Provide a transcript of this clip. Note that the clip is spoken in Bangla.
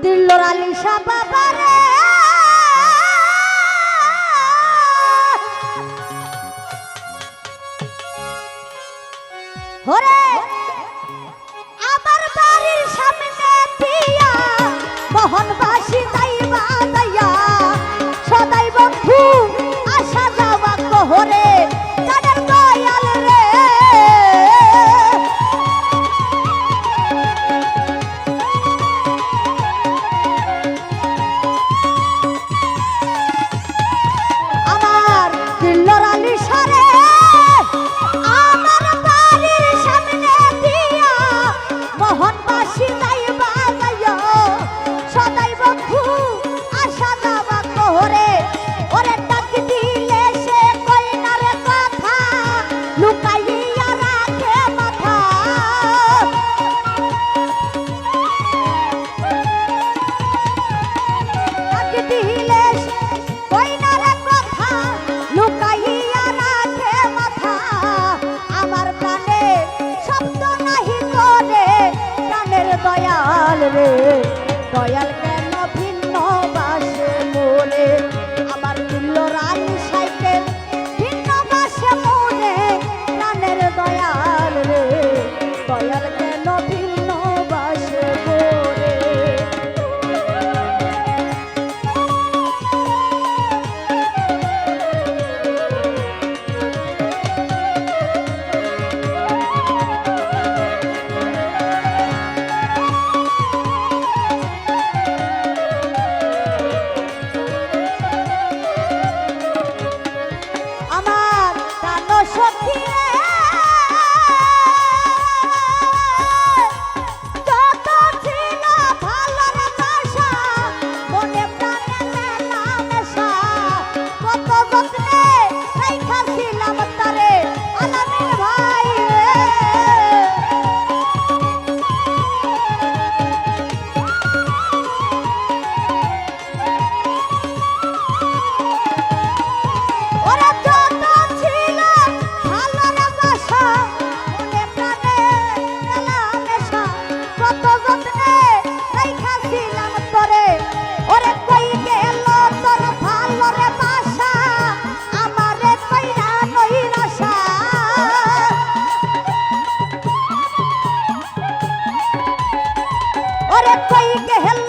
দিল্লোর আলিশা বাবারে ওরে আমার বাড়ির সামনে দিয়া মোহনবাসী দাইবা দাইয়া সদাই বন্ধু আসা যাওয়া কোহরে তাদের দয়াল রে আমার দিল্লোর আলিশা রে মোহনবাসী দাইবা দাইয়া সদাই বন্ধু আসা যাওয়া কোহরে ওরে ডাক দিলে সে কই না রে কথা লুকাইয়া রাখে মাথা ডাক দিলে সে কই না রে কথা লুকাইয়া রাখে মাথা আমার প্রাণে শব্দ নাহি করে প্রাণের দয়াল রে দয়াল কেন ভিন্ন বাসে মোরে আমার দিল্লোর আলিশাকে ভিন্ন বাসে মোরে প্রাণের দয়াল রে দয়াল কেন ভিন্ন বাসে মোরে আমার প্রাণ সখী রে যত ছিল ভালোর বাসা মনে প্রাণে মেলা নেশা কত যত্নে রাইখাছিলাম তারে আলামিন ভাই রে ওরে যত ছিল ভালোর বাসা মনে প্রাণে মেলা নেশা কত যত্নে রাইখাছিলাম তোরে ওরে কই গেল তোর ভালোর বাসা আমারে কইরা নইরাশা ওরে কই গেল